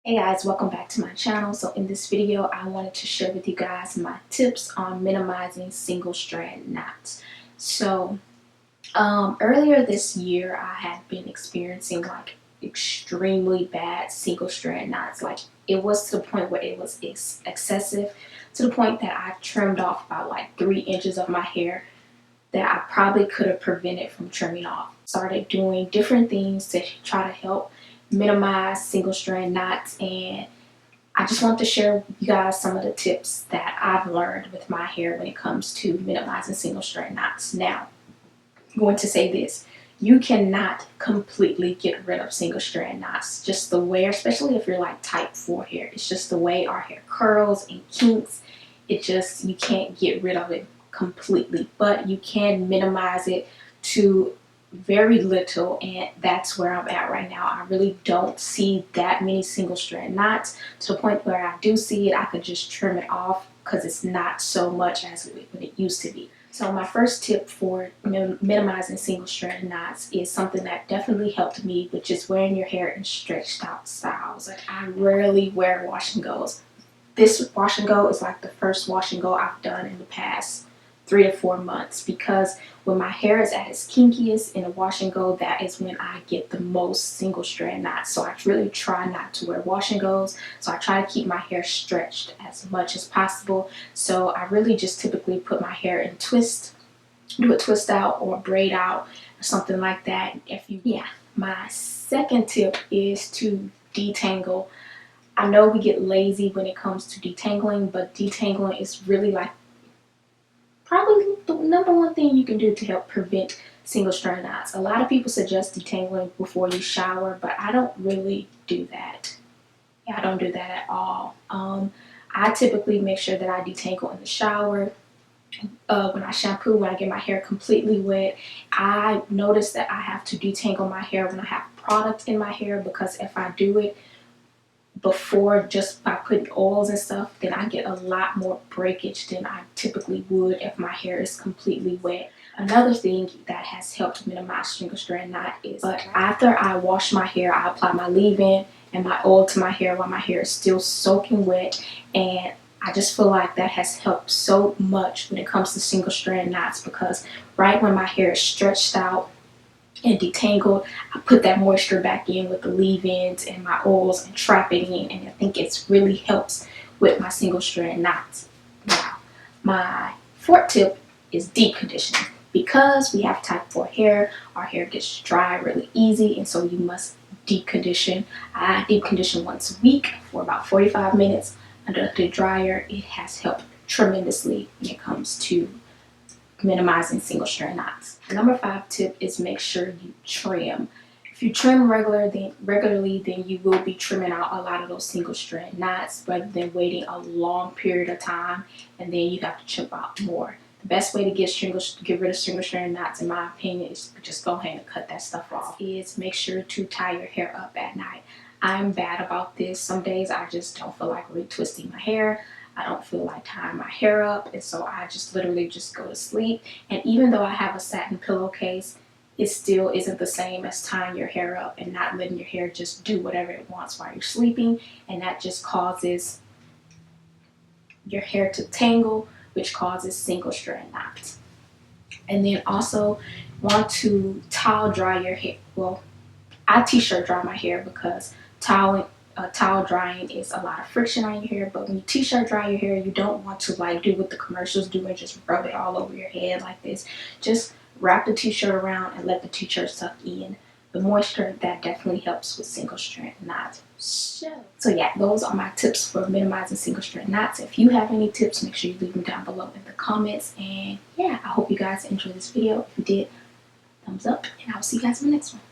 Hey guys, welcome back to my channel. So in this video, I wanted to share with you guys my tips on minimizing single strand knots. So earlier this year, I had been experiencing like extremely bad single strand knots. Like it was to the point where it was excessive, to the point that I trimmed off about like 3 inches of my hair that I probably could have prevented from trimming off. Started doing different things to try to help minimize single strand knots, and I just want to share with you guys some of the tips that I've learned with my hair when it comes to minimizing single strand knots. Now, I'm going to say this. You cannot completely get rid of single strand knots. Just the way, especially if you're like type 4 hair, it's just the way our hair curls and kinks. You can't get rid of it completely, but you can minimize it to very little, and that's where I'm at right now. I really don't see that many single strand knots, to the point where I do see it, I could just trim it off because it's not so much as what it used to be. So my first tip for minimizing single strand knots is something that definitely helped me, which is wearing your hair in stretched out styles. Like I rarely wear wash and goes. This wash and go is like the first wash and go I've done in the past 3 to 4 months, because when my hair is at its kinkiest in a wash and go, that is when I get the most single strand knots. So I really try not to wear wash and goes. So I try to keep my hair stretched as much as possible. So I really just typically put my hair in twist, do a twist out or braid out or something like that. My second tip is to detangle. I know we get lazy when it comes to detangling, but detangling is really like probably the number one thing you can do to help prevent single strand knots. A lot of people suggest detangling before you shower, but I don't really do that. I don't do that at all. I typically make sure that I detangle in the shower. When I shampoo, when I get my hair completely wet, I notice that I have to detangle my hair when I have product in my hair, because if I do it before just by putting oils and stuff, then I get a lot more breakage than I typically would if my hair is completely wet. Another thing that has helped minimize single strand knot is, but after I wash my hair, I apply my leave-in and my oil to my hair while my hair is still soaking wet, and I just feel like that has helped so much when it comes to single strand knots, because right when my hair is stretched out and detangled, I put that moisture back in with the leave-ins and my oils and trap it in, and I think it's really helps with my single strand knots. Now, my fourth tip is deep conditioning. Because we have type 4 hair, our hair gets dry really easy, and so you must deep condition. I deep condition once a week for about 45 minutes under the dryer. It has helped tremendously when it comes to minimizing single strand knots. Number 5 tip is make sure you trim. If you trim regularly, then you will be trimming out a lot of those single strand knots, rather than waiting a long period of time and then you have to chip out more. The best way to get rid of single strand knots, in my opinion, is just go ahead and cut that stuff off. Is make sure to tie your hair up at night. I'm bad about this. Some days I just don't feel like retwisting my hair. I don't feel like tying my hair up, and so I just literally just go to sleep. And even though I have a satin pillowcase, it still isn't the same as tying your hair up and not letting your hair just do whatever it wants while you're sleeping, and that just causes your hair to tangle, which causes single strand knots. And then also want to towel dry your hair. Well, I t-shirt dry my hair, because towel drying is a lot of friction on your hair. But when you t-shirt dry your hair, you don't want to like do what the commercials do and just rub it all over your head like this. Just wrap the t-shirt around and let the t-shirt suck in the moisture. That definitely helps with single strand knots. So yeah, those are my tips for minimizing single strand knots. If you have any tips, make sure you leave them down below in the comments. And yeah, I hope you guys enjoyed this video. If you did, thumbs up, and I'll see you guys in the next one.